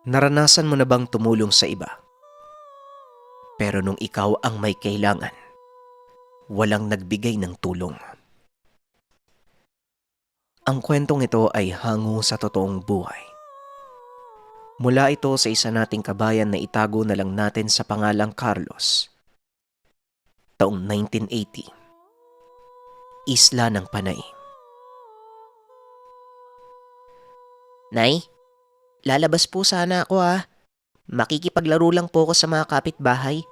Naranasan mo na bang tumulong sa iba? Pero nung ikaw ang may kailangan, walang nagbigay ng tulong. Ang kwentong ito ay hango sa totoong buhay. Mula ito sa isa nating kabayan na itago na lang natin sa pangalang Carlos. Taong 1980. Isla ng Panay. Nay, lalabas po sana ako Makikipaglaro lang po ako sa mga kapitbahay.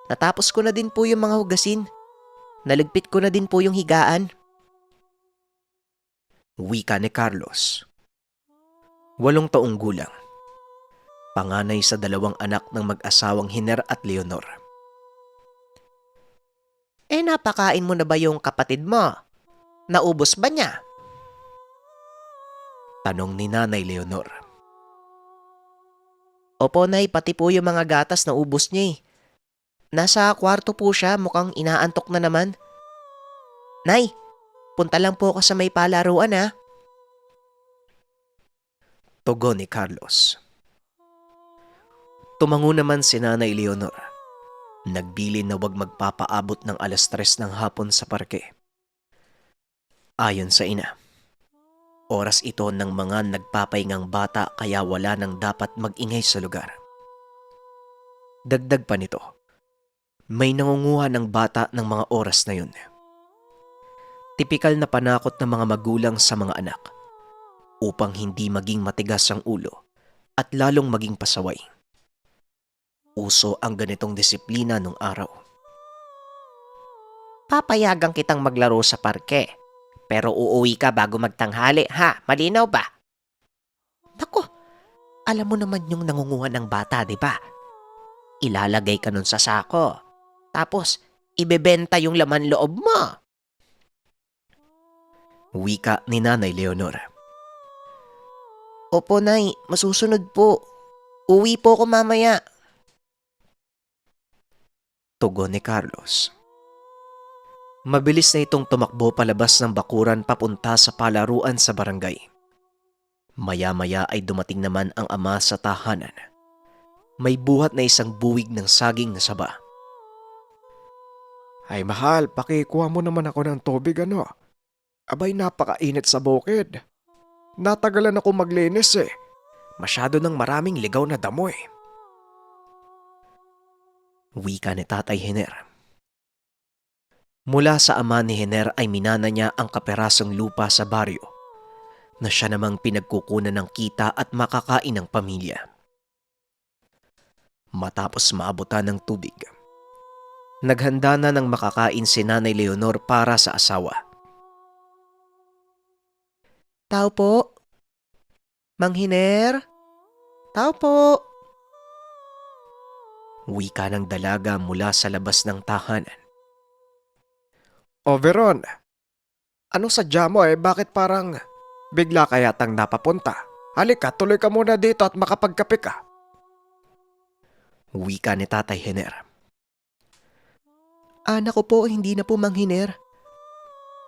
Natapos ko na din po yung mga hugasin. Naligpit ko na din po yung higaan. Wika ni Carlos. 8 taong gulang. Panganay sa 2 anak ng mag-asawang Hiner at Leonor. Napakain mo na ba yung kapatid mo? Naubos ba niya? Tanong ni Nanay Leonor. Opo nay, pati po yung mga gatas na ubos niya. Nasa kwarto po siya, mukhang inaantok na naman. Nay, punta lang po ako sa may palaruan Tugon ni Carlos. Tumango naman si Nanay Leonor. Nagbilin na huwag magpapaabot ng 3:00 ng hapon sa parke. Ayon sa ina, oras ito ng mga nagpapahingang bata kaya wala nang dapat mag-ingay sa lugar. Dagdag pa nito, may nangunguha ng bata ng mga oras na yun. Tipikal na panakot ng mga magulang sa mga anak upang hindi maging matigas ang ulo at lalong maging pasaway. Uso ang ganitong disiplina nung araw. Papayagan kitang maglaro sa parke. Pero uuwi ka bago magtanghali, ha? Malinaw ba? Nako, alam mo naman yung nangunguha ng bata, di ba? Ilalagay ka nun sa sako. Tapos, ibebenta yung laman loob mo. Wika ni Nanay Leonor. Opo, Nay. Masusunod po. Uwi po ako mamaya. Tugon ni Carlos. Mabilis na itong tumakbo palabas ng bakuran papunta sa palaruan sa barangay. Maya-maya ay dumating naman ang ama sa tahanan. May buhat na isang buwig ng saging na saba. Ay mahal, pakikuha mo naman ako ng tubig ano. Abay napakainit sa bukid. Natagalan ako maglinis eh. Masyado ng maraming ligaw na damo eh. Wika ni Tatay Hiner. Mula sa ama ni Hiner ay minana niya ang kaperasong lupa sa baryo na siya namang pinagkukunan ng kita at makakain ng pamilya. Matapos maabutan ng tubig, naghanda na ng makakain si Nanay Leonor para sa asawa. Tao po. Mang Hiner? Tao po. Wika ng dalaga mula sa labas ng tahanan. O Veron, ano sadya mo eh? Bakit parang bigla ka yatang napapunta? Halika, tuloy ka muna dito at makapagkape ka. Wika ni Tatay Hiner. Anak ko po, hindi na po Mang Hiner.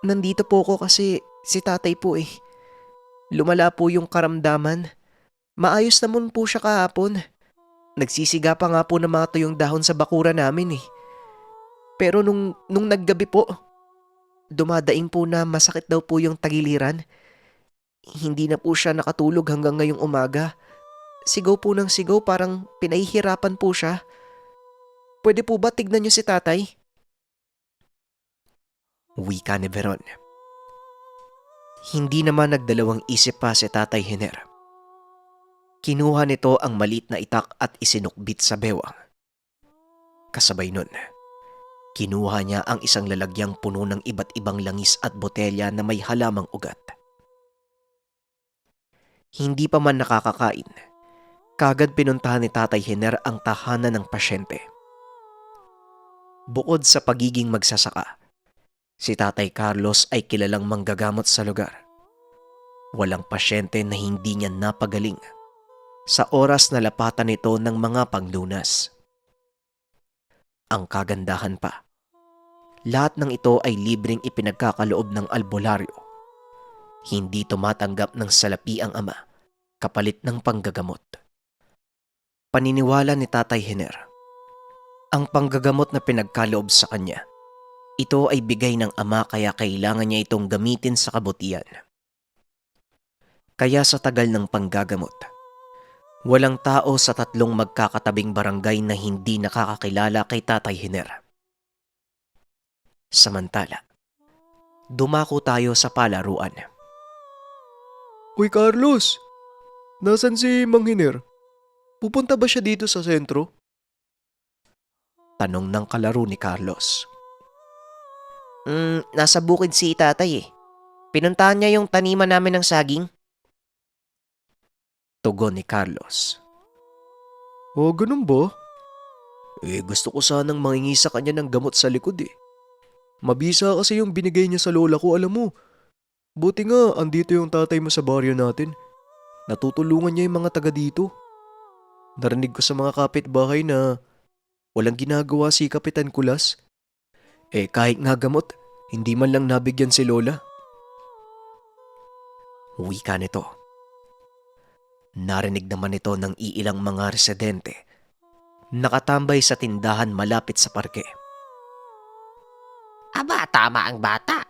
Nandito po ko kasi si tatay po eh. Lumala po yung karamdaman. Maayos naman po siya kahapon. Nagsisiga pa nga po ng mga tuyong dahon sa bakura namin eh. Pero nung naggabi po, dumadaing po na masakit daw po yung tagiliran. Hindi na po siya nakatulog hanggang ngayong umaga. Sigaw po ng sigaw, parang pinahihirapan po siya. Pwede po ba tignan niyo si tatay? Wika ni Veron. Hindi naman nagdalawang isip pa si Tatay Hiner. Kinuha nito ang maliit na itak at isinukbit sa bewang. Kasabay nun, kinuha niya ang isang lalagyang puno ng iba't ibang langis at botelya na may halamang ugat. Hindi pa man nakakakain, kagad pinuntahan ni Tatay Hiner ang tahanan ng pasyente. Bukod sa pagiging magsasaka, si Tatay Carlos ay kilalang manggagamot sa lugar. Walang pasyente na hindi niya napagaling sa oras na lapatan nito ng mga panglunas. Ang kagandahan pa, lahat ng ito ay libreng ipinagkakaloob ng albularyo. Hindi tumatanggap ng salapi ang ama kapalit ng panggagamot. paniniwala ni Tatay Hiner, ang panggagamot na pinagkaloob sa kanya, ito ay bigay ng ama kaya kailangan niya itong gamitin sa kabutihan. Kaya sa tagal ng panggagamot, walang tao sa 3 magkakatabing barangay na hindi nakakakilala kay Tatay Hiner. Samantala, dumako tayo sa palaruan. Uy Carlos, nasan si Mang Hiner? Pupunta ba siya dito sa sentro? Tanong ng kalaro ni Carlos. Nasa bukid si tatay eh. Pinuntahan niya yung taniman namin ng saging. Tugon ni Carlos. Oh, ganun ba? Gusto ko sanang mangingi sa kanya ng gamot sa likod eh. Mabisa kasi yung binigay niya sa lola ko, alam mo. Buti nga, andito yung tatay mo sa baryo natin. Natutulungan niya yung mga taga dito. Narinig ko sa mga kapitbahay na walang ginagawa si Kapitan Kulas. Kahit nga gamot, hindi man lang nabigyan si lola. Wika nito. Narinig naman ito ng iilang mga residente. Nakatambay sa tindahan malapit sa parke. Aba, tama ang bata.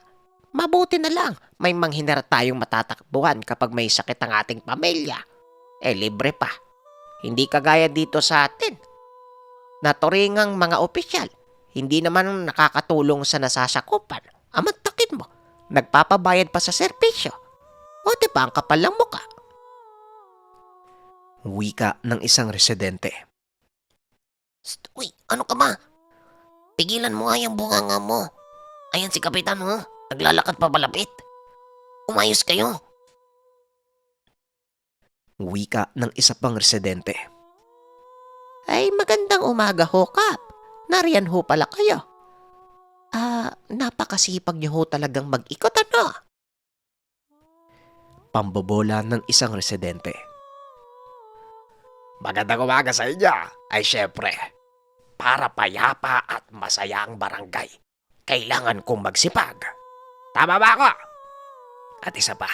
Mabuti na lang may manghiner tayong matatakbuhan kapag may sakit ang ating pamilya. Libre pa. Hindi kagaya dito sa atin. Naturingang mga opisyal, hindi naman nakakatulong sa nasasakupan. Amantakin mo, nagpapabayad pa sa serbisyo. O di ba ang kapal ng muka? Wika ng isang residente. Uy, ano ka ba? Pigilan mo nga yung bunganga mo. Ayan si Kapitan mo, naglalakad pa palapit. Umayos kayo. Wika ng isa pang residente. Ay, magandang umaga ho, Kap. Nariyan ho pala kayo. Napakasipag niyo ho talagang mag-ikot, ano? Pambobola ng isang residente. Magandang umaga sa inyo. Ay syempre, para payapa at masaya ang barangay, kailangan kong magsipag. Tama ba ako? At isa pa,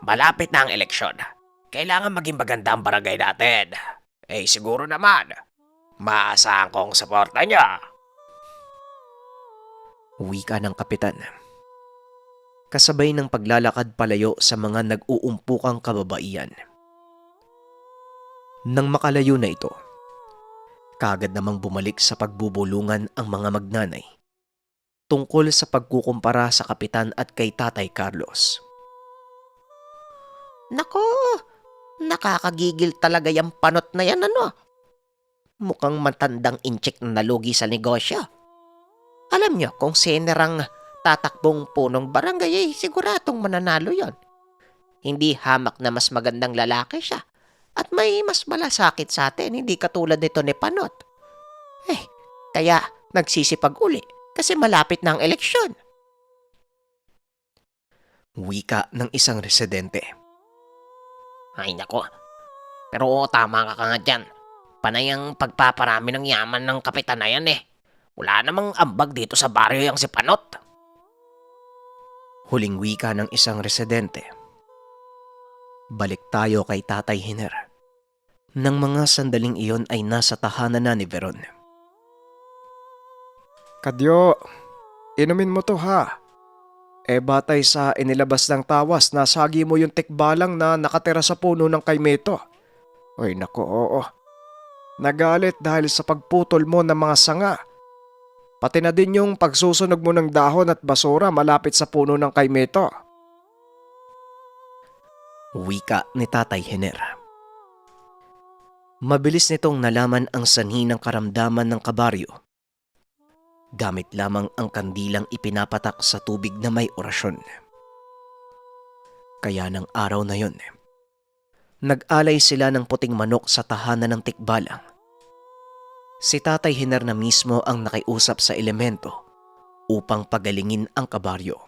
malapit na ang eleksyon. Kailangan maging maganda ang barangay natin. Siguro naman, maasahan kong suporta niya. Wika ng kapitan. Kasabay ng paglalakad palayo sa mga nag-uumpukang kababaihan. Nang makalayo na ito, kaagad namang bumalik sa pagbubulungan ang mga magnanay tungkol sa pagkukumpara sa kapitan at kay Tatay Carlos. Nako, nakakagigil talaga yung panot na yan, ano? Mukhang matandang incheck na nalugi sa negosyo. Alam nyo, kung sinerang tatakbong punong barangay, siguradong mananalo yon. Hindi hamak na mas magandang lalaki siya. At may mas malasakit sa atin, hindi katulad nito ni Panot. Kaya nagsisipag uli kasi malapit na ang eleksyon. Wika ng isang residente. Ay nako, pero oo, tama ka nga dyan. Panay ang pagpaparami ng yaman ng kapitan na yan eh. Wala namang ambag dito sa baryo yung si Panot. Huling wika ng isang residente. Balik tayo kay Tatay Hiner. Nang mga sandaling iyon ay nasa tahanan na ni Veron. Kadyo, inumin mo to ha. Batay sa inilabas ng tawas, nasagi mo yung tikbalang na nakatira sa puno ng kaymeto. Uy nako, oo. Nagalit dahil sa pagputol mo ng mga sanga. Pati na din yung pagsusunog mo ng dahon at basura malapit sa puno ng kaymeto. Wika ni Tatay Hiner. Mabilis nitong nalaman ang sanhi ng karamdaman ng kabaryo. Gamit lamang ang kandilang ipinapatak sa tubig na may orasyon. Kaya ng araw na yon, nag-alay sila ng puting manok sa tahanan ng tikbalang. Si Tatay Hiner na mismo ang nakiusap sa elemento upang pagalingin ang kabaryo.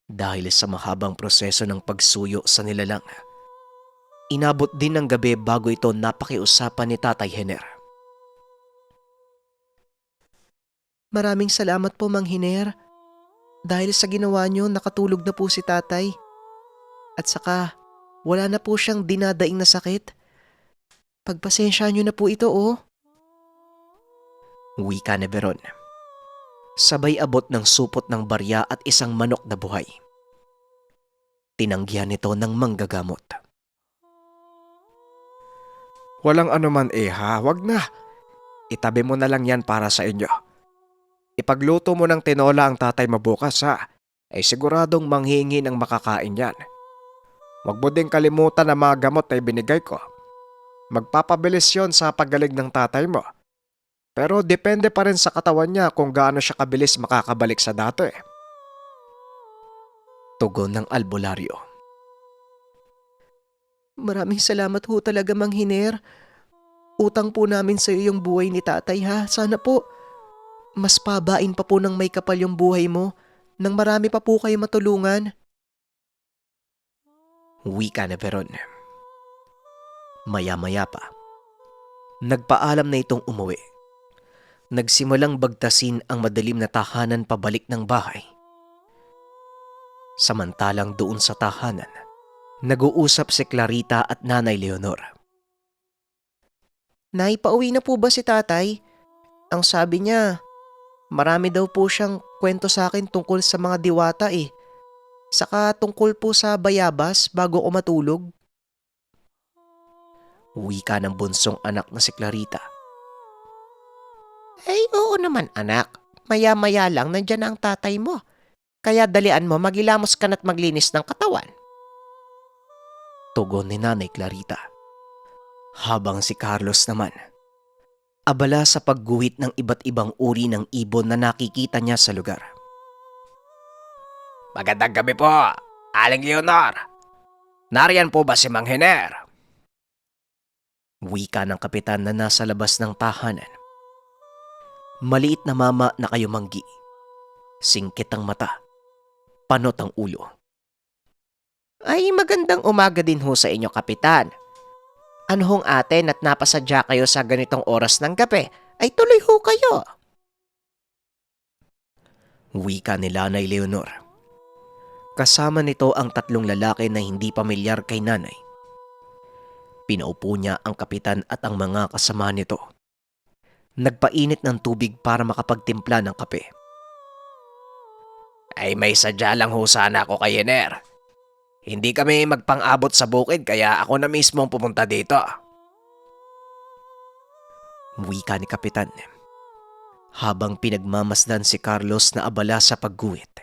Dahil sa mahabang proseso ng pagsuyo sa nilalang, inabot din ng gabi bago ito napakiusapan ni Tatay Hiner. Maraming salamat po, Mang Hiner. Dahil sa ginawa niyo, nakatulog na po si tatay. At saka, wala na po siyang dinadaing na sakit. Pagpasensya niyo na po ito oh. Wika ni Beron. Sabay abot ng supot ng barya at isang manok na buhay. Tinanggihan nito ng manggagamot. Walang anuman ha, wag na. Itabi mo na lang yan para sa inyo. Ipagluto mo ng tinola ang tatay mo bukas ha, ay siguradong manghingi ng makakain yan. Wag mo ding kalimutan na mga gamot na ibinigay ko. Magpapabilis yon sa paggaling ng tatay mo. Pero depende pa rin sa katawan niya kung gaano siya kabilis makakabalik sa dati. Tugon ng albularyo. Maraming salamat ho talaga, Mang Hiner. Utang po namin sa iyo yung buhay ni tatay ha. Sana po, mas pabain pa po ng may kapal yung buhay mo nang marami pa po kayo matulungan. Wika ni Beron. Maya-maya pa. Nagpaalam na itong umuwi. Nagsimulang bagtasin ang madilim na tahanan pabalik ng bahay. Samantalang doon sa tahanan, nag-uusap si Clarita at Nanay Leonor. Nay, pauwi na po ba si tatay? Ang sabi niya, marami daw po siyang kwento sa akin tungkol sa mga diwata eh. Saka tungkol po sa bayabas bago ako matulog. Wika ng bunsong anak na si Clarita. Ay, oo naman anak. Maya-maya lang nandyan na ang tatay mo. Kaya dalian mo, magilamos ka na't maglinis ng katawan. Tugon ni Nanay Clarita. Habang si Carlos naman, abala sa pagguhit ng iba't ibang uri ng ibon na nakikita niya sa lugar. Magandang gabi po, Aling Leonor. Nariyan po ba si Mang Hiner? Wika ng kapitan na nasa labas ng tahanan. Maliit na mama na kayumanggi. Singkit ang mata. Panot ang ulo. Ay, magandang umaga din ho sa inyo, kapitan. Ano hong atin at napasadya kayo sa ganitong oras ng gabi? Ay tuloy ho kayo. Wika ni Nanay Leonor. Kasama nito ang tatlong lalaki na hindi pamilyar kay nanay. Pinaupo niya ang kapitan at ang mga kasama nito. Nagpainit ng tubig para makapagtimpla ng kape. Ay may sadya lang ho sana ako kay Hiner. Hindi kami magpang-abot sa bukid kaya ako na mismo ang pumunta dito. Wika ni kapitan. Habang pinagmamasdan si Carlos na abala sa pagguhit.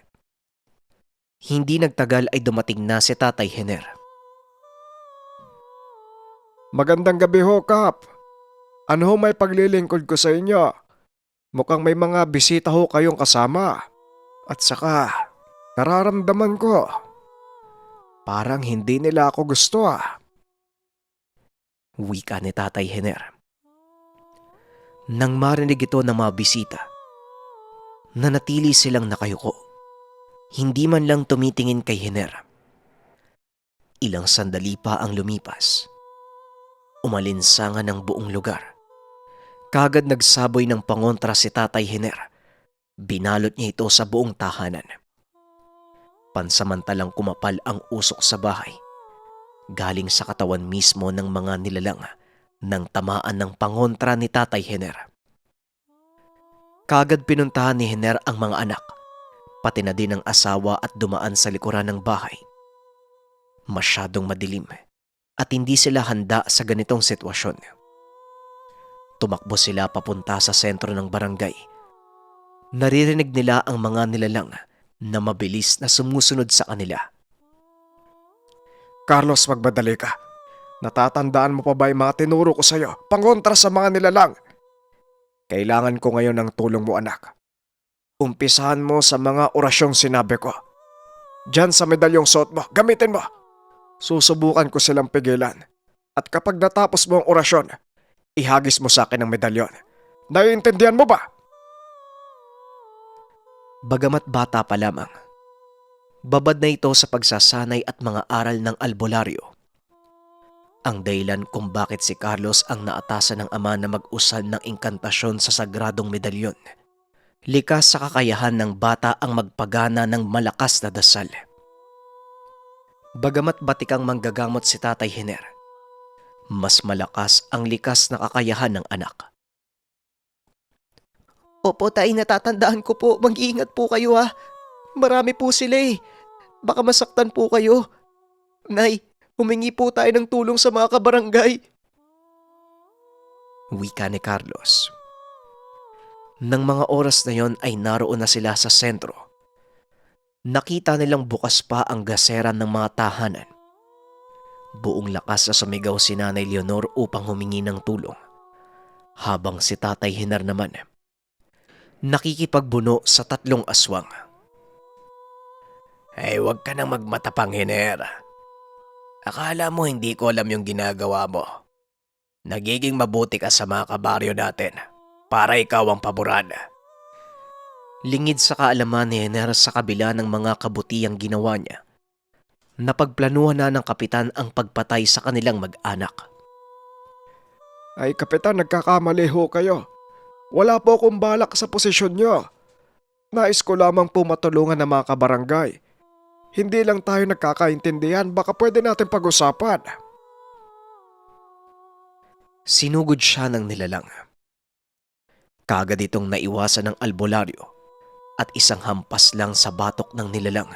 Hindi nagtagal ay dumating na si Tatay Hiner. Magandang gabi ho, Kap. Ano ho may paglilingkod ko sa inyo? Mukhang may mga bisita ho kayong kasama. At saka, nararamdaman ko. Parang hindi nila ako gusto Wika ni Tatay Hiner. Nang marinig ito ng mga bisita, nanatili silang nakayuko. Hindi man lang tumitingin kay Hiner. Ilang sandali pa ang lumipas. Umalinsangan ng buong lugar. Kagad nagsaboy ng pangontra si Tatay Hiner. Binalot niya ito sa buong tahanan. Pansamantalang kumapal ang usok sa bahay. Galing sa katawan mismo ng mga nilalang nang tamaan ng pangontra ni Tatay Hiner. Kagad pinuntahan ni Hiner ang mga anak, pati na din ang asawa at dumaan sa likuran ng bahay. Masyadong madilim at hindi sila handa sa ganitong sitwasyon. Tumakbo sila papunta sa sentro ng barangay. Naririnig nila ang mga nilalang na mabilis na sumusunod sa kanila. Carlos, magbadali ka. Natatandaan mo pa ba yung mga tinuro ko sa'yo? Pangontra sa mga nilalang. Kailangan ko ngayon ng tulong mo, anak. Umpisahan mo sa mga orasyong sinabi ko. Diyan sa medalyong suot mo, gamitin mo. Susubukan ko silang pigilan. At kapag natapos mo ang orasyon, ihagis mo sa akin ang medalyon. Naiintindihan mo ba? Bagamat bata pa lamang, babad na ito sa pagsasanay at mga aral ng albularyo. Ang dahilan kung bakit si Carlos ang naatasan ng ama na mag-usal ng inkantasyon sa sagradong medalyon. Likas sa kakayahan ng bata ang magpagana ng malakas na dasal. Bagamat batikang manggagamot si Tatay Hiner, Mas malakas ang likas na kakayahan ng anak. Opo tay, natatandaan ko po. Mag-iingat po kayo ha. Marami po sila eh. Baka masaktan po kayo. Nay, humingi po tayo ng tulong sa mga kabarangay. Wika ni Carlos. Nang mga oras na yon ay naroon na sila sa sentro. Nakita nilang bukas pa ang gaseran ng mga tahanan. Buong lakas na sumigaw si Nanay Leonor upang humingi ng tulong. Habang si Tatay Hener naman, nakikipagbuno sa 3 aswang. Ay, huwag ka nang magmatapang, Hener. Akala mo hindi ko alam yung ginagawa mo. Nagiging mabuti ka sa mga kabaryo natin para ikaw ang paboran. Lingid sa kaalaman ni Hener sa kabila ng mga kabutihang ginawa niya, napagplanuhan na ng kapitan ang pagpatay sa kanilang mag-anak. Ay, Kapitan, nagkakamali ho kayo. Wala po akong balak sa posisyon nyo. Nais ko lamang po matulungan ng mga kabarangay. Hindi lang tayo nagkakaintindihan, baka pwede natin pag-usapan. Sinugod siya ng nilalang. Kagad itong naiwasan ng albularyo at isang hampas lang sa batok ng nilalang.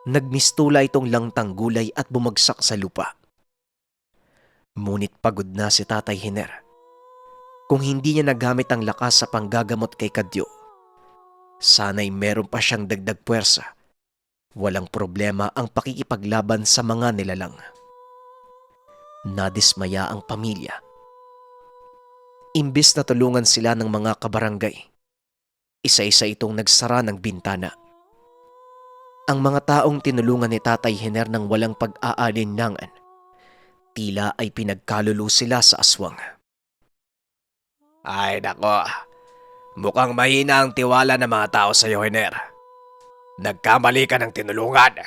Nagmistula itong langtang gulay at bumagsak sa lupa. Ngunit pagod na si Tatay Hener. Kung hindi niya nagamit ang lakas sa panggagamot kay Kadyo, sana'y meron pa siyang dagdag puwersa. Walang problema ang pakikipaglaban sa mga nilalang. Nadismaya ang pamilya. Imbis na tulungan sila ng mga kabarangay, isa-isa itong nagsara ng bintana. Ang mga taong tinulungan ni Tatay Hener ng walang pag-aalinlangan, tila ay pinagkalulu sila sa aswang. Ay, nako. Mukhang mahina ang tiwala ng mga tao sa iyo, Hener. Nagkamali ka ng tinulungan.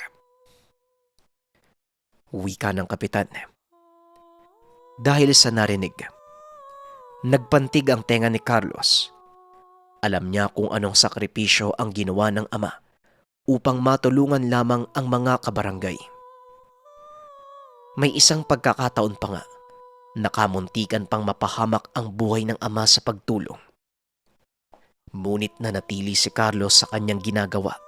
Wika ng kapitan. Dahil sa narinig, nagpantig ang tenga ni Carlos. Alam niya kung anong sakripisyo ang ginawa ng ama upang matulungan lamang ang mga kabarangay. May isang pagkakataon pa nga, nakamuntikan pang mapahamak ang buhay ng ama sa pagtulong. Ngunit nanatili si Carlos sa kanyang ginagawa.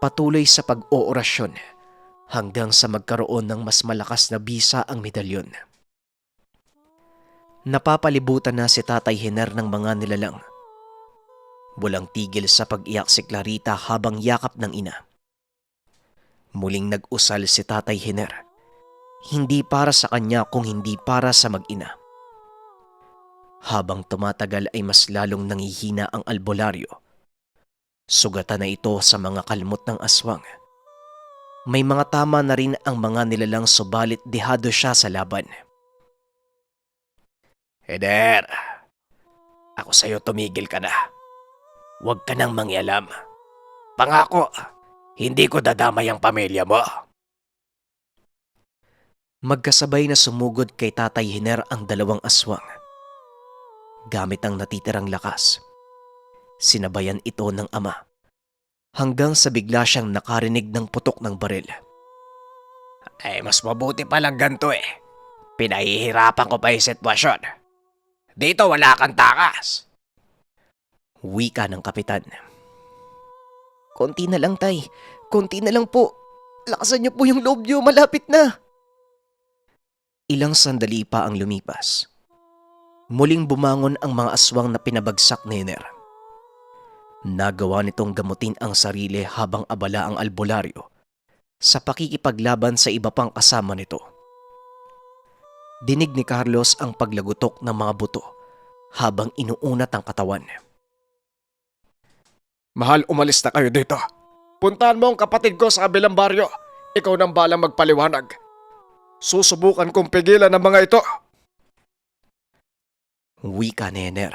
Patuloy sa pag-oorasyon hanggang sa magkaroon ng mas malakas na bisa ang medalyon. Napapalibutan na si Tatay Hener ng mga nilalang. Walang tigil sa pag-iyak si Clarita habang yakap ng ina. Muling nag-usal si Tatay Hener. Hindi para sa kanya kung hindi para sa mag-ina. Habang tumatagal ay mas lalong nangihina ang albularyo. Sugatan na ito sa mga kalmot ng aswang. May mga tama na rin ang mga nilalang subalit dehado siya sa laban. Hener, ako sa'yo tumigil ka na. Huwag ka nang mangialam. Pangako, hindi ko dadamay ang pamilya mo. Magkasabay na sumugod kay Tatay Hener ang 2 aswang. Gamit ang natitirang lakas, sinabayan ito ng ama hanggang sa bigla siyang nakarinig ng putok ng baril. Ay, mas mabuti palang ganito eh. Pinahihirapan ko pa yung sitwasyon. Dito wala kang takas. Wika ng kapitan. Konti na lang tay. Konti na lang po. Lakasan niyo po yung loob niyo. Malapit na. Ilang sandali pa ang lumipas. Muling bumangon ang mga aswang na pinabagsak ni Hener. Nagawa nitong gamutin ang sarili habang abala ang albularyo sa pakikipaglaban sa iba pang kasama nito. Dinig ni Carlos ang paglagutok ng mga buto habang inuunat ang katawan. Mahal, umalis na kayo dito. Puntahan mo ang kapatid ko sa kabilang baryo. Ikaw nang balang magpaliwanag. Susubukan kong pigilan ang mga ito. Wika ni Hener.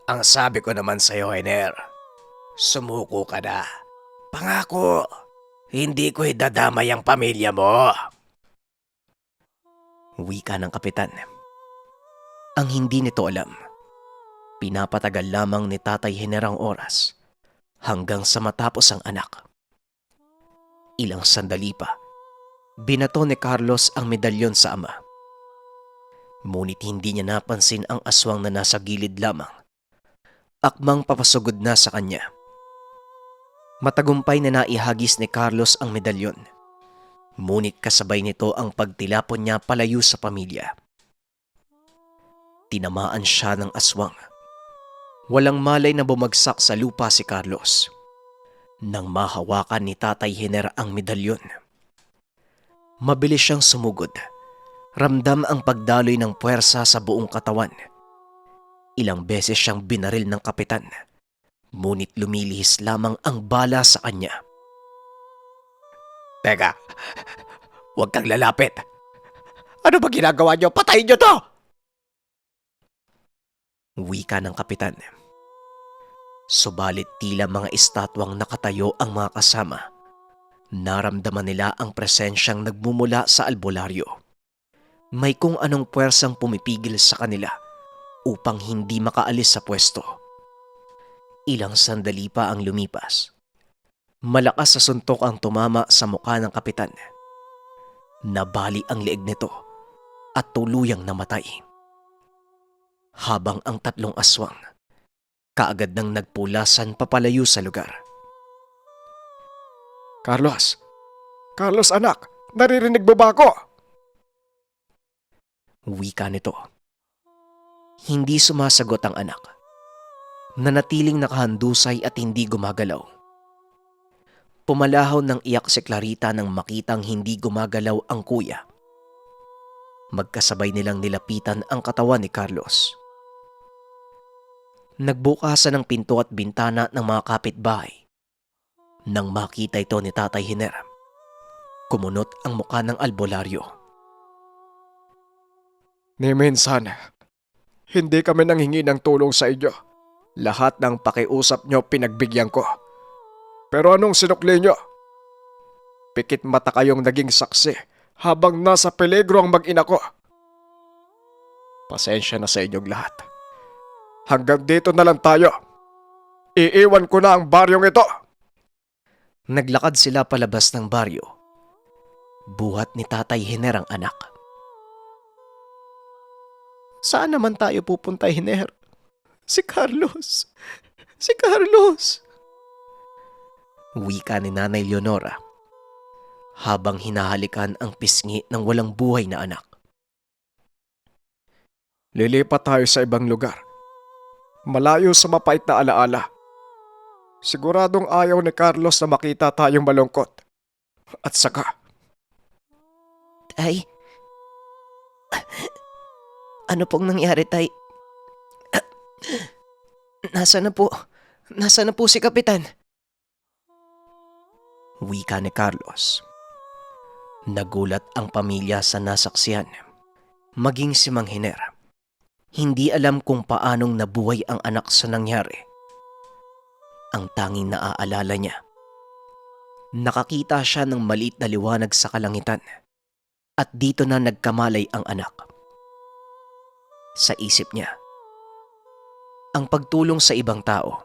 Ang sabi ko naman sa'yo, Hener, sumuko ka na. Pangako, hindi ko idadamay ang pamilya mo. Wika ng kapitan. Ang hindi nito alam, pinapatagal lamang ni Tatay Hener ang oras hanggang sa matapos ang anak. Ilang sandali pa, Binato ni Carlos ang medalyon sa ama. Ngunit hindi niya napansin ang aswang na nasa gilid lamang. Akmang papasugod na sa kanya. Matagumpay na naihagis ni Carlos ang medalyon. Ngunit kasabay nito ang pagtilapon niya palayo sa pamilya. Tinamaan siya ng aswang. Walang malay na bumagsak sa lupa si Carlos. Nang mahawakan ni Tatay Hiner ang medalyon. Mabilis siyang sumugod. Ramdam ang pagdaloy ng puwersa sa buong katawan. Ilang beses siyang binaril ng kapitan. Ngunit lumilihis lamang ang bala sa kanya. Teka, huwag kang lalapit. Ano ba ginagawa niyo? Patayin niyo to! Wika ng kapitan. Subalit tila mga estatwang nakatayo ang mga kasama. Naramdaman nila ang presensyang nagmumula sa albularyo. May kung anong puwersang pumipigil sa kanila upang hindi makaalis sa pwesto. Ilang sandali pa ang lumipas. Malakas sa suntok ang tumama sa mukha ng kapitan. Nabali ang leeg nito at tuluyang namatay. Habang ang tatlong aswang kaagad nang nagpulasan papalayo sa lugar. Carlos! Carlos anak! Naririnig mo ba ako? Wika nito. Hindi sumasagot ang anak. Nanatiling nakahandusay at hindi gumagalaw. Pumalahaw ng iyak si Clarita nang makitang hindi gumagalaw ang kuya. Magkasabay nilang nilapitan ang katawan ni Carlos. Nagbukasan ng pinto at bintana ng mga kapitbahay. Nang makita ito ni Tatay Hiner, kumunot ang mukha ng albularyo. Ni minsan, hindi kami nanghingi ng tulong sa inyo. Lahat ng pakiusap nyo pinagbigyan ko. Pero anong sinukli nyo? Pikit mata kayong naging saksi habang nasa peligro ang mag-ina ko. Pasensya na sa inyong lahat. Hanggang dito na lang tayo. Iiwan ko na ang baryong ito. Naglakad sila palabas ng baryo. Buhat ni Tatay Hiner ang anak. Saan naman tayo pupunta, Hiner? Si Carlos! Si Carlos! Wika ni Nanay Leonora habang hinahalikan ang pisngi ng walang buhay na anak. Lilipat tayo sa ibang lugar. Malayo sa mapait na alaala. Siguradong ayaw ni Carlos na makita tayong malungkot. At saka, Tay? Ano pong nangyari, Tay? Nasaan na po si Kapitan? Wika ni Carlos. Nagulat ang pamilya sa nasaksihan. Maging si Mang Hiner. Hindi alam kung paanong nabuhay ang anak sa nangyari. Ang tanging naaalala niya. Nakakita siya ng maliit na liwanag sa kalangitan. At dito na nagkamalay ang anak. Sa isip niya, ang pagtulong sa ibang tao,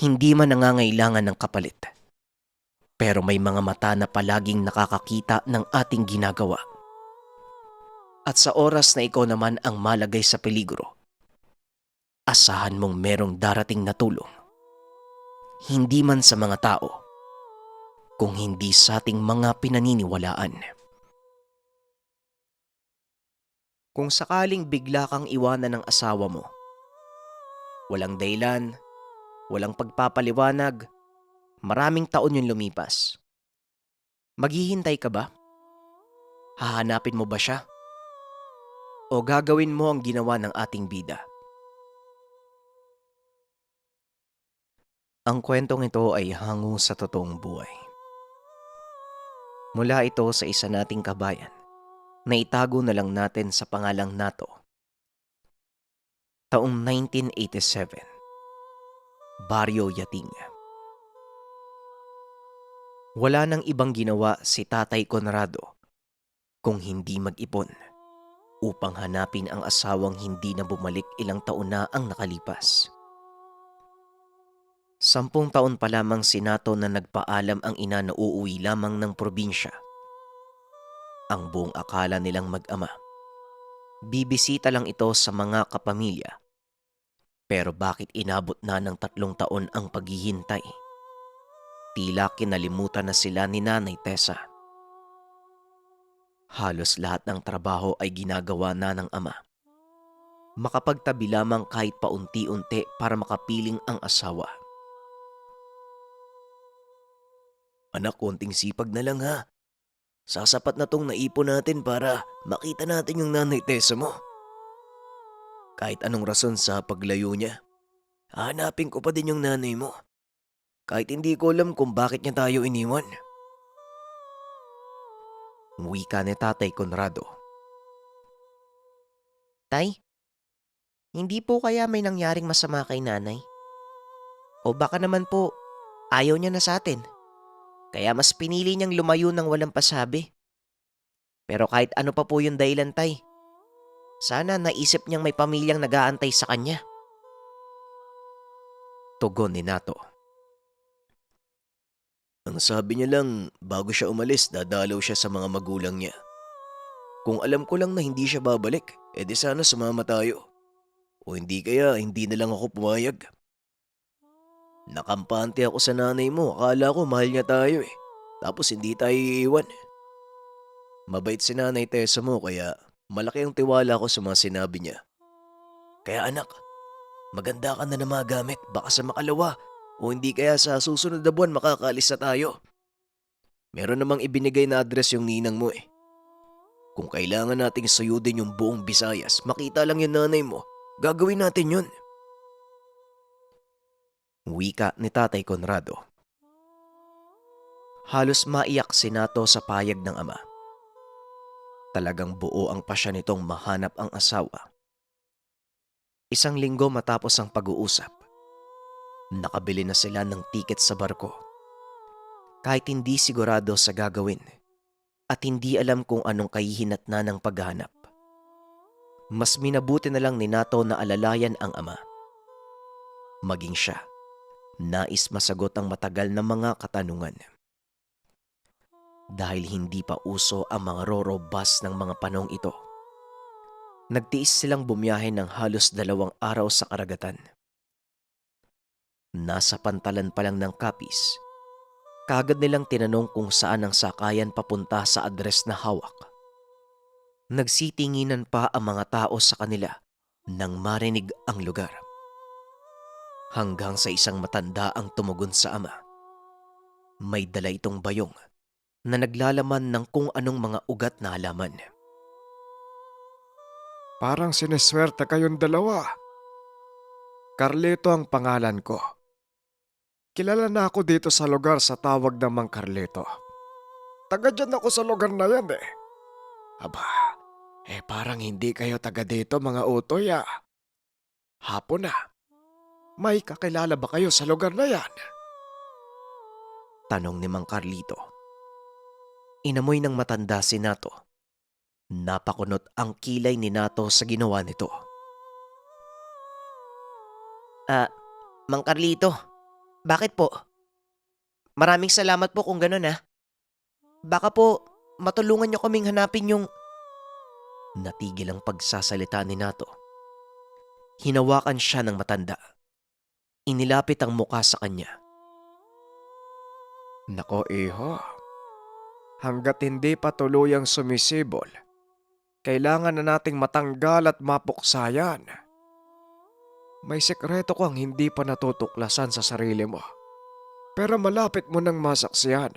hindi man nangangailangan ng kapalit. Pero may mga mata na palaging nakakakita ng ating ginagawa. At sa oras na ikaw naman ang malagay sa peligro, asahan mong merong darating na tulong. Hindi man sa mga tao, kung hindi sa ating mga pinaniniwalaan. Kung sakaling bigla kang iwanan ng asawa mo, walang dahilan, walang pagpapaliwanag, maraming taon yung lumipas. Maghihintay ka ba? Hahanapin mo ba siya? O gagawin mo ang ginawa ng ating bida? Ang kwentong ito ay hango sa totoong buhay. Mula ito sa isa nating kabayan na itago na lang natin sa pangalang Nato. Taong 1987, Baryo Yating. Wala nang ibang ginawa si Tatay Conrado kung hindi mag-ipon upang hanapin ang asawang hindi na bumalik ilang taon na ang nakalipas. 10 taon pa lamang si Nato na nagpaalam ang ina na uuwi lamang ng probinsya ang buong akala nilang mag-ama. Bibisita lang ito sa mga kapamilya. Pero bakit inabot na ng 3 taon ang paghihintay? Tila kinalimutan na sila ni Nanay Tessa. Halos lahat ng trabaho ay ginagawa na ng ama. Makapagtabi lamang kahit paunti-unti para makapiling ang asawa. Anak, konting sipag na lang ha. Sasapat na tong naipon natin para makita natin yung Nanay Tessa mo. Kahit anong rason sa paglayo niya, hahanapin ko pa din yung nanay mo. Kahit hindi ko alam kung bakit niya tayo iniwan. Wika ni Tatay Conrado. Tay, hindi po kaya may nangyaring masama kay nanay? O baka naman po, ayaw niya na sa atin. Kaya mas pinili niyang lumayo ng walang pasabi. Pero kahit ano pa po yung dahilan, Tay, sana naisip niyang may pamilyang nag-aantay sa kanya. Tugon ni Nato. Ang sabi niya lang, bago siya umalis, dadalaw siya sa mga magulang niya. Kung alam ko lang na hindi siya babalik, edi sana sumama tayo. O hindi kaya, hindi na lang ako pumayag. Nakampante ako sa nanay mo, akala ko mahal niya tayo eh. Tapos hindi tayo iiwan. Mabait si Nanay Tessa mo kaya malaki ang tiwala ko sa mga sinabi niya. Kaya anak, maganda ka na magamit, baka sa makalawa o hindi kaya sa susunod na buwan makakaalis na tayo. Meron namang ibinigay na address yung ninang mo eh. Kung kailangan nating suyudin yung buong Visayas, makita lang yung nanay mo, gagawin natin yun. Wika ni Tatay Conrado. Halos maiyak si Nato sa payag ng ama. Talagang buo ang pasya nitong mahanap ang asawa. 1 linggo matapos ang pag-uusap, nakabili na sila ng tiket sa barko. Kahit hindi sigurado sa gagawin at hindi alam kung anong kahihinatnan ng paghahanap, mas minabuti na lang ni Nato na alalayan ang ama. Maging siya, nais masagot ang matagal na mga katanungan. Dahil hindi pa uso ang mga Roro bus ng mga panahong ito, nagtiis silang bumiyahe ng halos 2 araw sa karagatan. Nasa pantalan pa lang ng Capiz, kaagad nilang tinanong kung saan ang sakayan papunta sa address na hawak. Nagsitinginan pa ang mga tao sa kanila nang marinig ang lugar. Hanggang sa isang matanda ang tumugon sa ama. May dala itong bayong na naglalaman ng kung anong mga ugat na halaman. Parang sineswerte kayong dalawa. Carlito ang pangalan ko. Kilala na ako dito sa lugar sa tawag ng Mang Carlito. Taga dyan ako sa lugar na yan eh. Aba, parang hindi kayo taga dito mga utoy ah. Hapon na. May kakilala ba kayo sa lugar na yan? Tanong ni Mang Carlito. Inamoy ng matanda si Nato. Napakunot ang kilay ni Nato sa ginawa nito. Mang Carlito, bakit po? Maraming salamat po kung ganun ha. Baka po matulungan niyo kaming hanapin yung... Natigil ang pagsasalita ni Nato. Hinawakan siya ng matanda. Inilapit ang muka sa kanya. Nako iho, hanggat hindi pa tuluyang sumisibol, kailangan na nating matanggal at mapuksayan. May sekreto kang hindi pa natutuklasan sa sarili mo, pero malapit mo nang masaksiyan.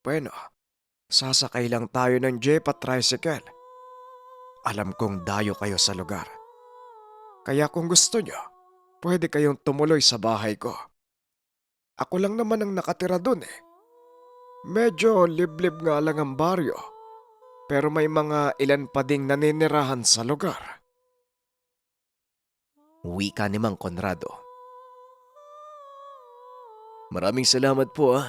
Bueno, sasakay lang tayo ng jeep at tricycle. Alam kong dayo kayo sa lugar. Kaya kung gusto nyo, pwede kayong tumuloy sa bahay ko. Ako lang naman ang nakatira dun eh. Medyo liblib nga lang ang baryo, pero may mga ilan pa ding naninirahan sa lugar. Wika ni Mang Conrado. Maraming salamat po ah.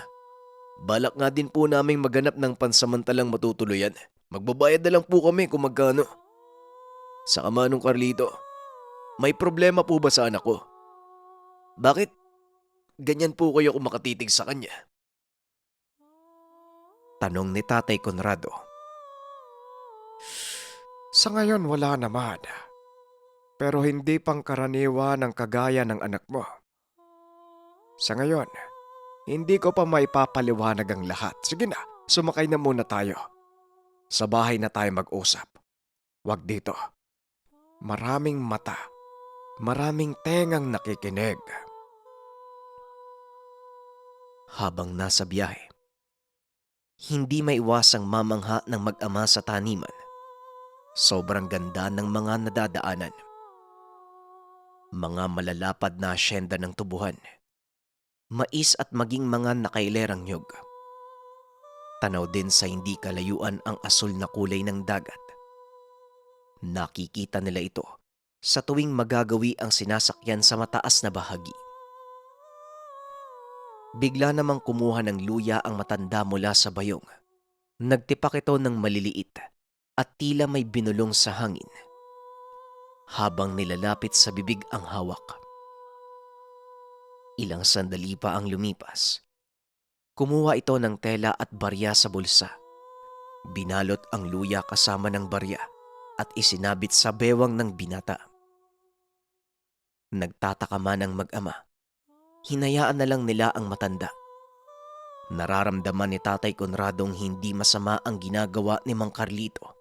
Balak nga din po naming maganap ng pansamantalang matutuluyan. Magbabayad na lang po kami kung magkano. Sa Manong Carlito, may problema po ba sa anak ko? Bakit ganyan po kayo kung makatitig sa kanya? Tanong ni Tatay Conrado. Sa ngayon wala naman. Pero hindi pangkaraniwan ang kagaya ng anak mo. Sa ngayon, hindi ko pa maipapaliwanag ang lahat. Sige na, sumakay na muna tayo. Sa bahay na tayo mag-usap. Wag dito. Maraming mata, maraming tengang nakikinig. Habang nasa biyahe, hindi maiwasang mamangha ng mag-ama sa taniman. Sobrang ganda ng mga nadadaanan. Mga malalapad na asyenda ng tubuhan. Mais at maging mga nakailerang nyug. Tanaw din sa hindi kalayuan ang asul na kulay ng dagat. Nakikita nila ito sa tuwing magagawi ang sinasakyan sa mataas na bahagi. Bigla namang kumuha ng luya ang matanda mula sa bayong. Nagtipak ito ng maliliit at tila may binulong sa hangin. Habang nilalapit sa bibig ang hawak. Ilang sandali pa ang lumipas. Kumuha ito ng tela at barya sa bulsa. Binalot ang luya kasama ng barya at isinabit sa bewang ng binata. Nagtataka man ang mag-ama. Hinayaan na lang nila ang matanda. Nararamdaman ni Tatay Conradong hindi masama ang ginagawa ni Mang Carlito.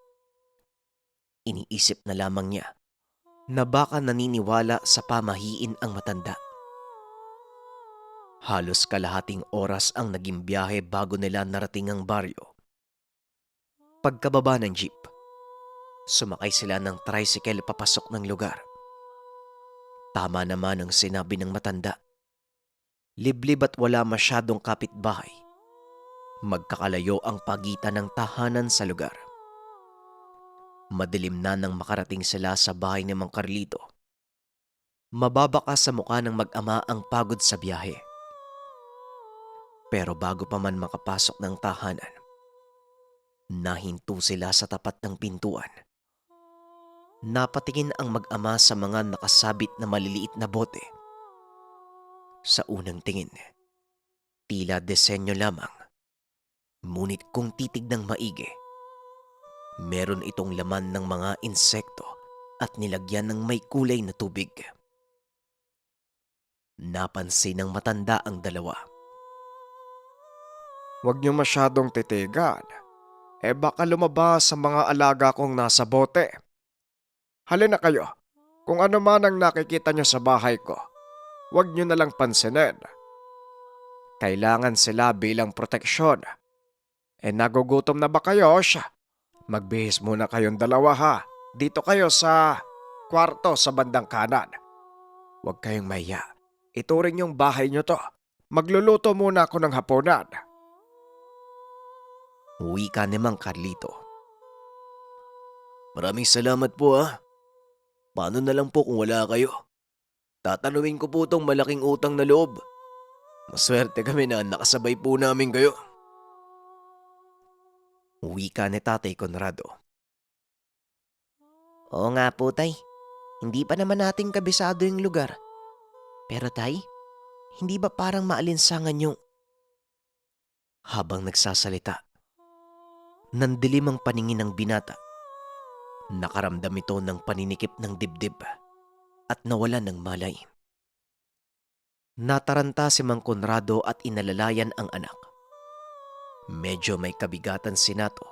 Iniisip na lamang niya na baka naniniwala sa pamahiin ang matanda. Halos kalahating oras ang naging biyahe bago nila narating ang baryo. Pagkababa ng jeep, sumakay sila ng tricycle papasok ng lugar. Tama naman ang sinabi ng matanda. Liblib at wala masyadong kapitbahay. Magkakalayo ang pagitan ng tahanan sa lugar. Madilim na nang makarating sila sa bahay ni Mang Carlito. Mababaka sa mukha ng mag-ama ang pagod sa biyahe. Pero bago pa man makapasok ng tahanan, nahinto sila sa tapat ng pintuan. Napatingin ang mag-ama sa mga nakasabit na maliliit na bote. Sa unang tingin, tila disenyo lamang. Ngunit kung titignan maigi, meron itong laman ng mga insekto at nilagyan ng may kulay na tubig. Napansin ng matanda ang dalawa. Huwag niyo masyadong titigan. Baka lumabas sa mga alaga kong nasa bote. Halina kayo. Kung ano man ang nakikita niyo sa bahay ko, huwag niyo nalang pansinin. Kailangan sila bilang proteksyon. Nagugutom na ba kayo, Osha? Magbihis muna kayong dalawa ha. Dito kayo sa kwarto sa bandang kanan. Huwag kayong mahiya. Ituring yung bahay niyo to. Magluluto muna ako ng hapunan. Wika ni Mang Carlito. Maraming salamat po ha. Paano na lang po kung wala kayo? Tatanungin ko po tong malaking utang na loob. Maswerte kami na nakasabay po namin kayo. Wika ni Tatay Conrado. Oo nga po, Tay. Hindi pa naman natin kabisado yung lugar. Pero Tay, hindi ba parang maalinsangan yung... Habang nagsasalita, nandilim ang paningin ng binata. Nakaramdam ito ng paninikip ng dibdib at nawalan ng malay. Nataranta si Mang Conrado at inalalayan ang anak. Medyo may kabigatan si Nato,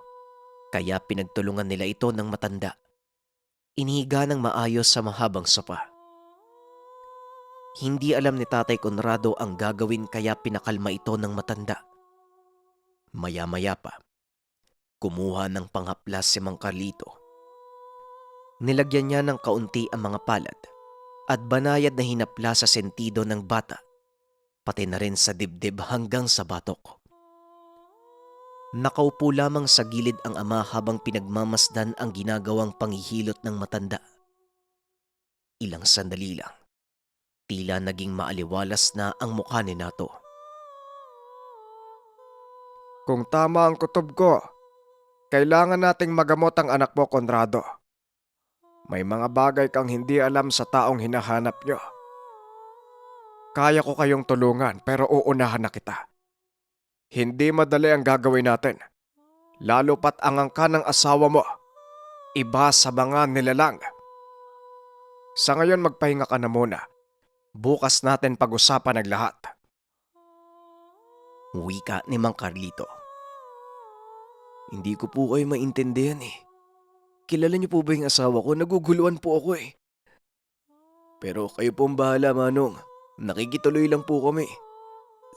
kaya pinagtulungan nila ito ng matanda. Inihiga ng maayos sa mahabang sopa. Hindi alam ni Tatay Conrado ang gagawin kaya pinakalma ito ng matanda. Maya-maya pa, kumuha ng panghaplas si Mang Carlito. Nilagyan niya ng kaunti ang mga palad at banayad na hinapla sa sentido ng bata, pati na rin sa dibdib hanggang sa batok. Nakaupo lamang sa gilid ang ama habang pinagmamasdan ang ginagawang panghihilot ng matanda. Ilang sandali lang, tila naging maaliwalas na ang mukha ni Nato. Kung tama ang kutob ko, kailangan nating magamot ang anak mo, Conrado. May mga bagay kang hindi alam sa taong hinahanap nyo. Kaya ko kayong tulungan pero uunahan na kita. Hindi madali ang gagawin natin. Lalo pat ang angka ng asawa mo. iba sa mga nilalang. Sa ngayon magpahinga ka na muna. Bukas natin pag-usapan ang lahat. Wika ni Mang Carlito. Hindi ko po kayo maintindihan eh. Kilala niyo po ba yung asawa ko? Naguguluhan po ako eh. Pero kayo po ang bahala, Manong. Nakikituloy lang po kami.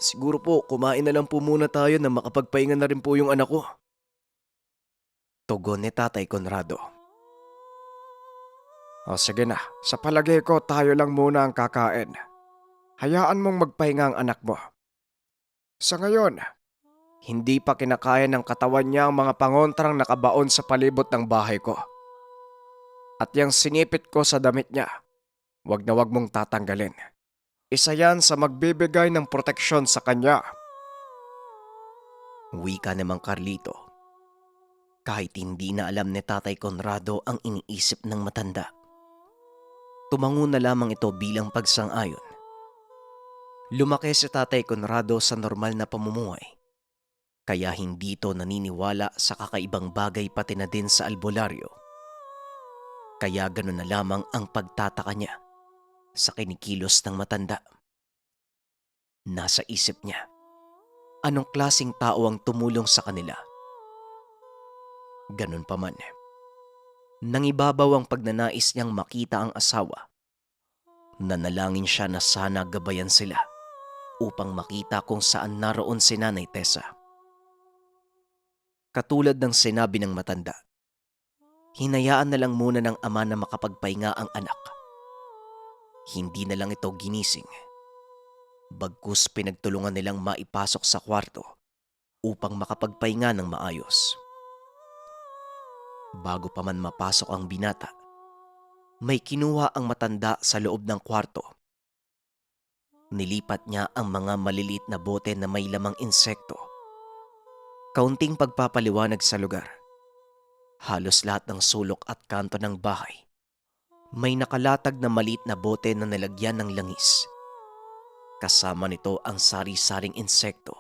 Siguro po kumain na lang po muna tayo na makapagpahinga na rin po yung anak ko. Tugon ni Tatay Conrado. O sige na, sa palagay ko tayo lang muna ang kakain. Hayaan mong magpahinga ang anak mo. Sa ngayon, hindi pa kinakaya ng katawan niya ang mga pangontrang nakabaon sa palibot ng bahay ko. At yung sinipit ko sa damit niya, wag na wag mong tatanggalin. Isa yan sa magbibigay ng proteksyon sa kanya. Wika ni Mang Carlito. Kahit hindi na alam ni Tatay Conrado ang iniisip ng matanda. Tumango na lamang ito bilang pagsang-ayon. Lumaki si Tatay Conrado sa normal na pamumuhay. Kaya hindi ito naniniwala sa kakaibang bagay pati na din sa albularyo. Kaya ganun na lamang ang pagtataka niya sa kinikilos ng matanda. Nasa isip niya, anong klaseng tao ang tumulong sa kanila? Ganun pa man. Nangibabaw ang pagnanais niyang makita ang asawa. Nanalangin siya na sana gabayan sila upang makita kung saan naroon si Nanay Tessa. Katulad ng sinabi ng matanda, hinayaan na lang muna ng ama na makapagpahinga ang anak. Hindi na lang ito ginising. Bagkus pinagtulungan nilang maipasok sa kwarto upang makapagpahinga ng maayos. Bago pa man mapasok ang binata, may kinuha ang matanda sa loob ng kwarto. Nilipat niya ang mga maliliit na bote na may lamang insekto. Kaunting pagpapaliwanag sa lugar. Halos lahat ng sulok at kanto ng bahay may nakalatag na maliit na bote na nilagyan ng langis. Kasama nito ang sari-saring insekto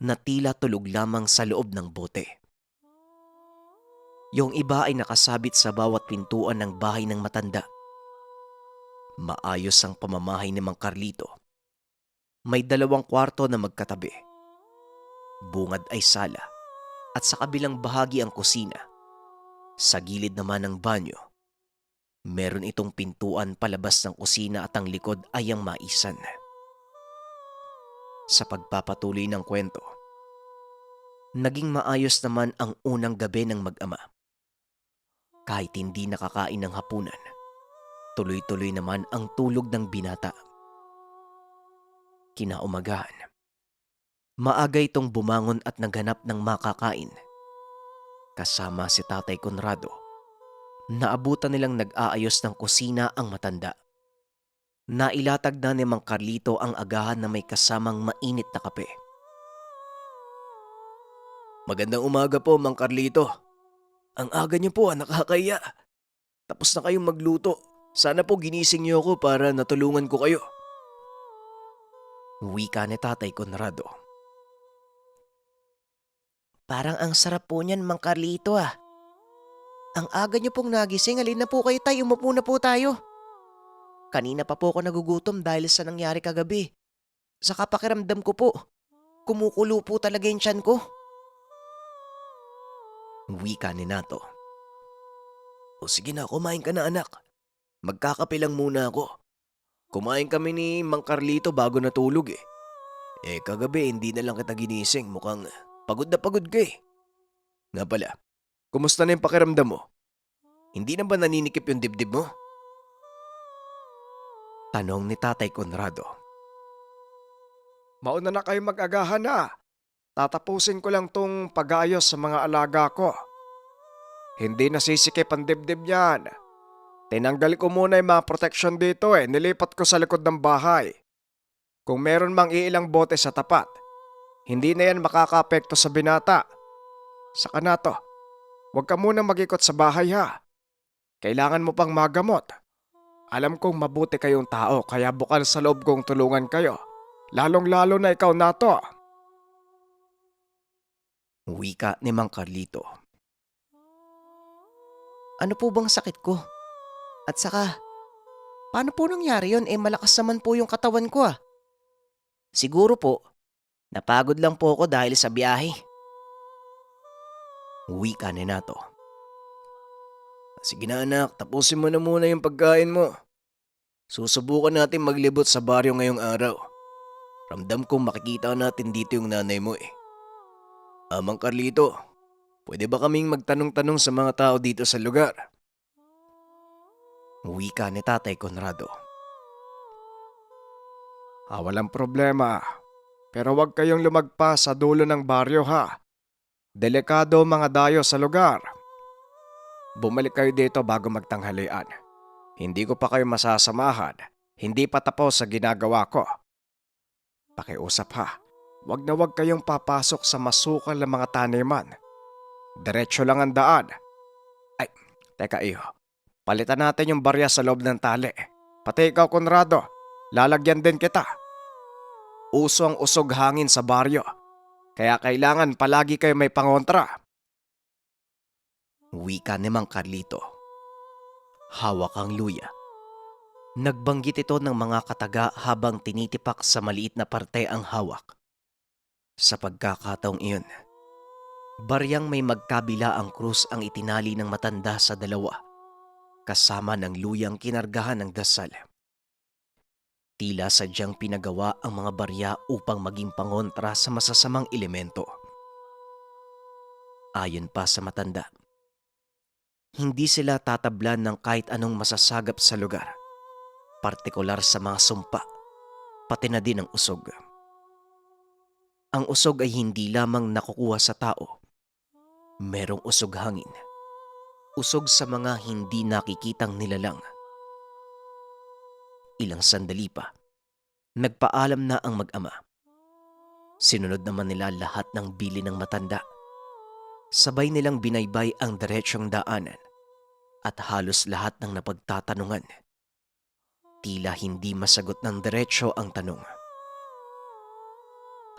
na tila tulog lamang sa loob ng bote. Yung iba ay nakasabit sa bawat pintuan ng bahay ng matanda. Maayos ang pamamahay ni Mang Carlito. May 2 kwarto na magkatabi. Bungad ay sala at sa kabilang bahagi ang kusina. Sa gilid naman ng banyo, meron itong pintuan palabas ng kusina at ang likod ay ang maisan. Sa pagpapatuloy ng kwento, naging maayos naman ang unang gabi ng mag-ama. Kahit hindi nakakain ng hapunan, tuloy-tuloy naman ang tulog ng binata. Kinaumagahan, maaga itong bumangon at naghanap ng makakain. Kasama si Tatay Conrado, naabutan nilang nag-aayos ng kusina ang matanda. Nailatag na ni Mang Carlito ang agahan na may kasamang mainit na kape. Magandang umaga po, Mang Carlito. Ang aga niyo po, nakakaya. Tapos na kayong magluto. Sana po ginising niyo ako para natulungan ko kayo. Wika ni Tatay Conrado. Parang ang sarap po niyan, Mang Carlito ah. Ang aga niyo pong nagising, halina po kayo tayo, umupo na po tayo. Kanina pa po ako nagugutom dahil sa nangyari kagabi. Sa pakiramdam ko po, kumukulo po talaga yung tiyan ko. Wika ni Nato. O sige na, kumain ka na anak. Magkakape lang muna ako. Kumain kami ni Mang Carlito bago natulog eh. Kagabi hindi na lang kita ginising. Mukhang pagod na pagod ka eh. Nga pala, kumusta na yung pakiramdam mo? Hindi na ba naninikip yung dibdib mo? Tanong ni Tatay Conrado. Mauna na kayo mag-agahan na. Tatapusin ko lang tong pag-aayos sa mga alaga ko. Hindi nasisikip ang dibdib niyan. Tinanggal ko muna yung mga protection dito nilipat ko sa likod ng bahay. Kung meron mang iilang bote sa tapat, hindi na yan makakaapekto sa binata. Saka na to, huwag ka muna mag-ikot sa bahay ha. Kailangan mo pang magamot. Alam kong mabuti kayong tao kaya bukal sa loob kong tulungan kayo. Lalong-lalo na ikaw na to. Wika ni Mang Carlito. Ano po bang sakit ko? At saka, paano po nangyari yun? Malakas naman po yung katawan ko ah. Siguro po, napagod lang po ako dahil sa biyahe. Wika ni Nato. Sige na anak, tapusin mo na muna yung pagkain mo. Susubukan natin maglibot sa baryo ngayong araw. Ramdam ko makikita natin dito yung nanay mo eh. Amang Carlito, pwede ba kaming magtanong-tanong sa mga tao dito sa lugar? Wika ni Tatay Conrado. Walang problema. Pero wag kayong lumagpas sa dulo ng baryo ha. Delikado mga dayo sa lugar. Bumalik kayo dito bago magtanghalian. Hindi ko pa kayo masasamahan. Hindi pa tapos sa ginagawa ko. Pakiusap ha. Wag na wag kayong papasok sa masukal na mga taniman. Diretso lang ang daan. Ay, teka iyo. Palitan natin yung barya sa loob ng tali. Pati ikaw, Conrado. Lalagyan din kita. Uso ang usog hangin sa baryo. Kaya kailangan palagi kayo may pangontra. Wika ni Mang Carlito. Hawak ang luya. Nagbanggit ito ng mga kataga habang tinitipak sa maliit na parte ang hawak. Sa pagkakataong iyon, baryang may magkabila ang krus ang itinali ng matanda sa dalawa, kasama ng luyang kinargahan ng dasal. Tila sadyang pinagawa ang mga barya upang maging pangontra sa masasamang elemento. Ayon pa sa matanda, hindi sila tatablan ng kahit anong masasagap sa lugar, partikular sa mga sumpa, pati na din ang usog. Ang usog ay hindi lamang nakukuha sa tao. Merong usog hangin. Usog sa mga hindi nakikitang nilalang. Ilang sandali pa, nagpaalam na ang mag-ama. Sinunod naman nila lahat ng bili ng matanda. Sabay nilang binaybay ang diretsyong daanan at halos lahat ng napagtatanungan. Tila hindi masagot ng diretsyo ang tanong.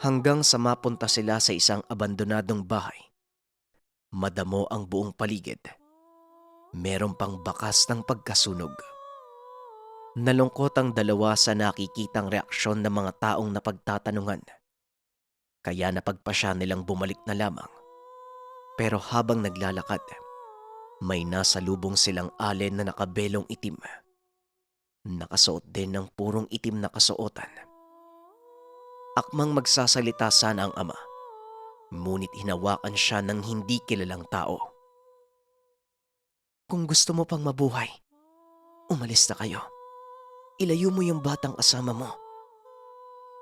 Hanggang sa mapunta sila sa isang abandonadong bahay. Madamo ang buong paligid. Meron pang bakas ng pagkasunog. Nalungkot ang dalawa sa nakikitang reaksyon ng mga taong napagtatanungan. Kaya napagpasya nilang bumalik na lamang. Pero habang naglalakad, may nasalubong silang allen na nakabelong itim. Nakasuot din ng purong itim na kasuotan. Akmang magsasalita sana ang ama, ngunit hinawakan siya ng hindi kilalang tao. Kung gusto mo pang mabuhay, umalis na kayo. Ilayo mo yung batang kasama mo.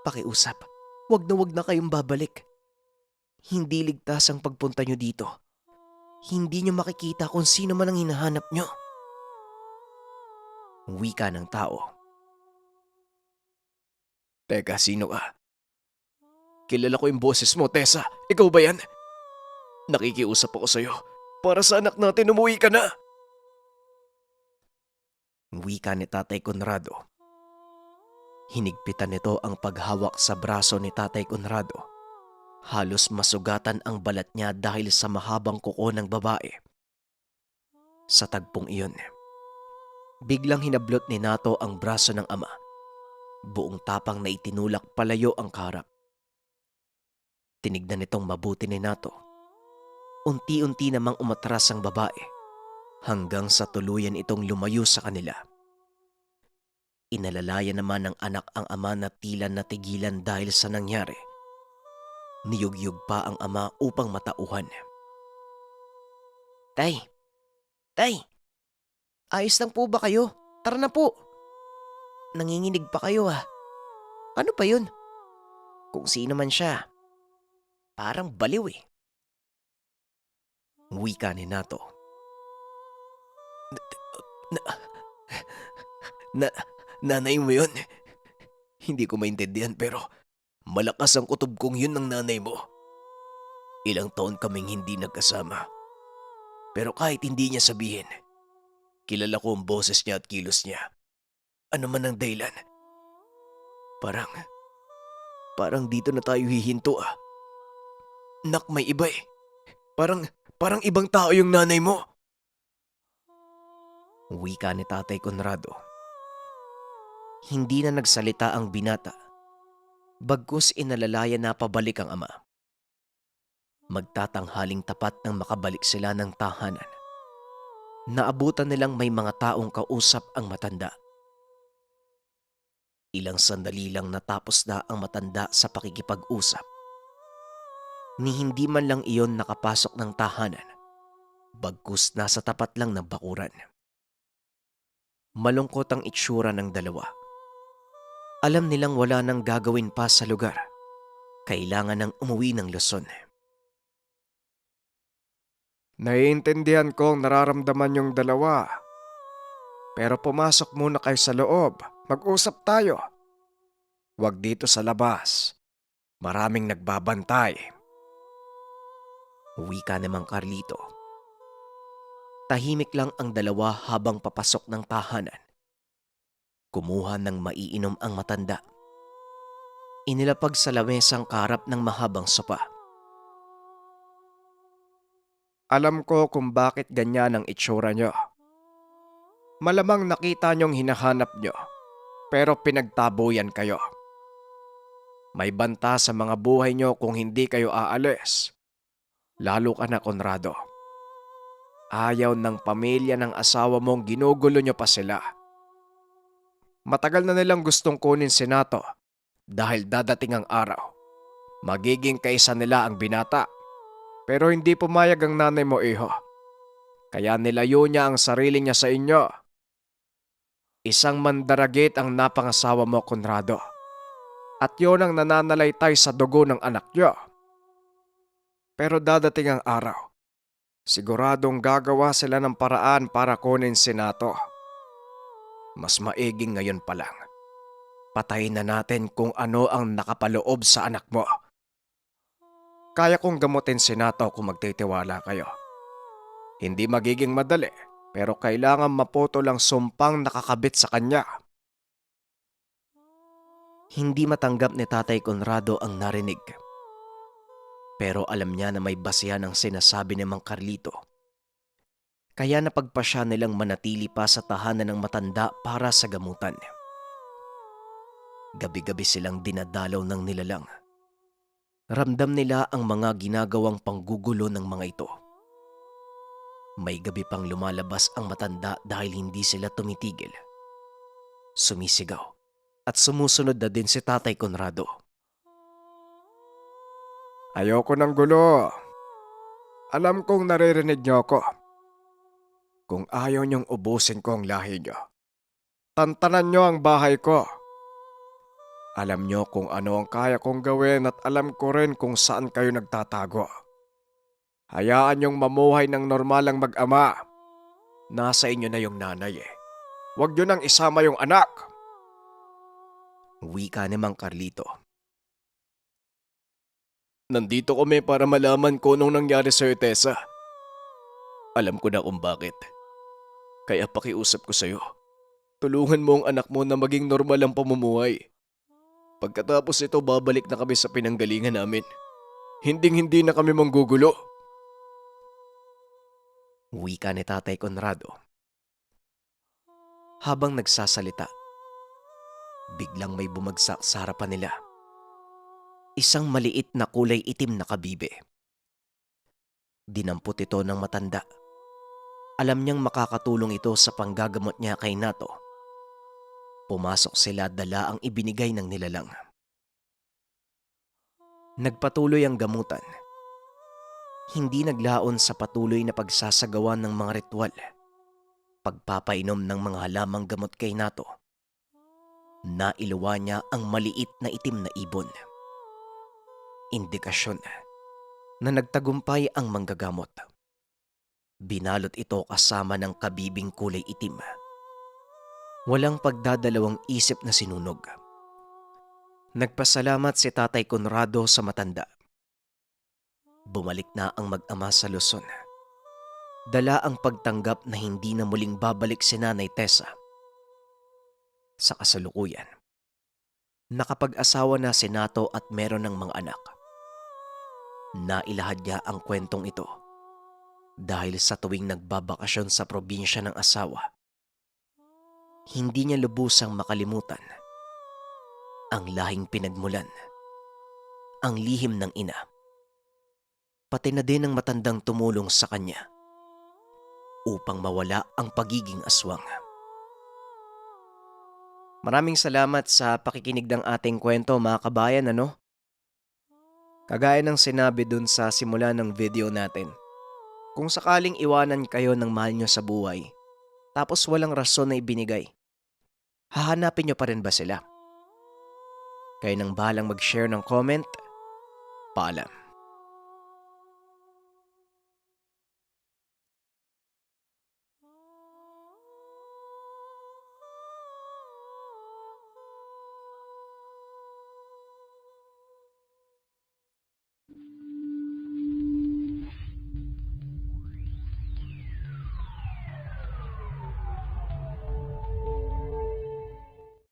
Pakiusap, wag na kayong babalik. Hindi ligtas ang pagpunta nyo dito. Hindi nyo makikita kung sino man ang hinahanap nyo. Wika ng tao. Teka, sino ka? Kilala ko yung boses mo, Tessa. Ikaw ba yan? Nakikiusap ako sa'yo. Para sa anak natin, umuwi ka na. Wika ni Tatay Conrado. Hinigpitan nito ang paghawak sa braso ni Tatay Conrado. Halos masugatan ang balat niya dahil sa mahabang kuko ng babae. Sa tagpong iyon, biglang hinablot ni Nato ang braso ng ama. Buong tapang na itinulak palayo ang kaharap. Tinignan nitong mabuti ni Nato. Unti-unti namang umatras ang babae hanggang sa tuluyan itong lumayo sa kanila. Inalalaya naman ng anak ang ama na tila natigilan dahil sa nangyari. Niyugyug pa ang ama upang matauhan. Tay! Tay! Ayos lang po ba kayo? Tara na po! Nanginginig pa kayo ah. Ano pa yun? Kung sino man siya, parang baliw eh. Wika ni Nato. Nanay mo yun? Hindi ko maintindihan pero malakas ang kutob kong yun ng nanay mo. Ilang taon kaming hindi nagkasama. Pero kahit hindi niya sabihin, kilala ko ang boses niya at kilos niya. Ano man ang dahilan. Parang dito na tayo hihinto ah. Nak, may iba eh. Parang ibang tao yung nanay mo. Wika ni Tatay Conrado. Hindi na nagsalita ang binata, bagkus inalalayan na pabalik ang ama. Magtatanghaling tapat nang makabalik sila ng tahanan. Naabutan nilang may mga taong kausap ang matanda. Ilang sandali lang natapos na ang matanda sa pakikipag-usap. Ni hindi man lang iyon nakapasok ng tahanan, bagkus nasa tapat lang ng bakuran. Malungkot ang itsura ng dalawa. Alam nilang wala nang gagawin pa sa lugar. Kailangan nang umuwi ng Luzon. Naiintindihan ko ang nararamdaman yung dalawa. Pero pumasok muna kayo sa loob. Mag-usap tayo. Huwag dito sa labas. Maraming nagbabantay. Wika namang Carlito. Tahimik lang ang dalawa habang papasok ng tahanan. Kumuha ng maiinom ang matanda. Inilapag sa lamesang karap ng mahabang sopa. Alam ko kung bakit ganyan ang itsura nyo. Malamang nakita nyong hinahanap nyo, pero pinagtabuyan kayo. May banta sa mga buhay nyo kung hindi kayo aalis. Lalo ka na, Conrado. Ayaw ng pamilya ng asawa mong ginugulo nyo pa sila. Matagal na nilang gustong kunin si Nato dahil dadating ang araw. Magiging kaisa nila ang binata. Pero hindi pumayag ang nanay mo, iho. Kaya nilayo niya ang sarili niya sa inyo. Isang mandaragit ang napangasawa mo, Conrado. At yon ang nananalaytay sa dugo ng anak niyo. Pero dadating ang araw. Siguradong gagawa sila ng paraan para kunin si Nato. Mas maiging ngayon pa lang. Patayin na natin kung ano ang nakapaloob sa anak mo. Kaya kong gamutin si Nato kung magtitiwala kayo. Hindi magiging madali, pero kailangan maputo lang sumpang nakakabit sa kanya. Hindi matanggap ni Tatay Conrado ang narinig. Pero alam niya na may basihan ang sinasabi ni Mang Carlito. Kaya napagpasya nilang manatili pa sa tahanan ng matanda para sa gamutan. Gabi-gabi silang dinadalaw ng nilalang. Ramdam nila ang mga ginagawang panggugulo ng mga ito. May gabi pang lumalabas ang matanda dahil hindi sila tumitigil. Sumisigaw at sumusunod na din si Tatay Conrado. Ayoko ng gulo. Alam kong naririnig niyo ako. Kung ayaw niyong ubusin ko ang lahi niyo, tantanan niyo ang bahay ko. Alam niyo kung ano ang kaya kong gawin at alam ko rin kung saan kayo nagtatago. Hayaan niyong mamuhay ng normalang mag-ama. Nasa inyo na yung nanay eh. Huwag niyo nang isama yung anak. Wika ni Mang Carlito. Nandito kami para malaman ko anong nangyari sa'yo, Tessa. Alam ko na kung bakit. Kaya pakiusap ko sa'yo. Tulungan mo ang anak mo na maging normal ang pamumuhay. Pagkatapos ito, babalik na kami sa pinanggalingan namin. Hinding-hindi na kami manggugulo. Wika ni Tatay Conrado. Habang nagsasalita, biglang may bumagsak sa harapan nila. Isang maliit na kulay itim na kabibe. Dinampot ito ng matanda. Alam niyang makakatulong ito sa panggagamot niya kay Nato. Pumasok sila dala ang ibinigay ng nilalang. Nagpatuloy ang gamutan. Hindi naglaon sa patuloy na pagsasagawa ng mga ritual. Pagpapainom ng mga halamang gamot kay Nato. Nailuwa niya ang maliit na itim na ibon. Indikasyon na nagtagumpay ang manggagamot. Binalot ito kasama ng kabibing kulay itim. Walang pagdadalawang isip na sinunog. Nagpasalamat si Tatay Conrado sa matanda. Bumalik na ang mag-ama sa Luzon. Dala ang pagtanggap na hindi na muling babalik si Nanay Tessa. Sa kasalukuyan, nakapag-asawa na si Nato at meron ng mga anak. Nailahad niya ang kwentong ito dahil sa tuwing nagbabakasyon sa probinsya ng asawa, hindi niya lubusang makalimutan ang lahing pinagmulan, ang lihim ng ina, pati na din ang matandang tumulong sa kanya upang mawala ang pagiging aswang. Maraming salamat sa pakikinig ng ating kwento mga kabayan, ano? Kagaya ng sinabi dun sa simula ng video natin, kung sakaling iwanan kayo ng mahal nyo sa buhay, tapos walang rason na ibinigay, hahanapin nyo pa rin ba sila? Kayo nang bahalang mag-share ng comment. Paalam.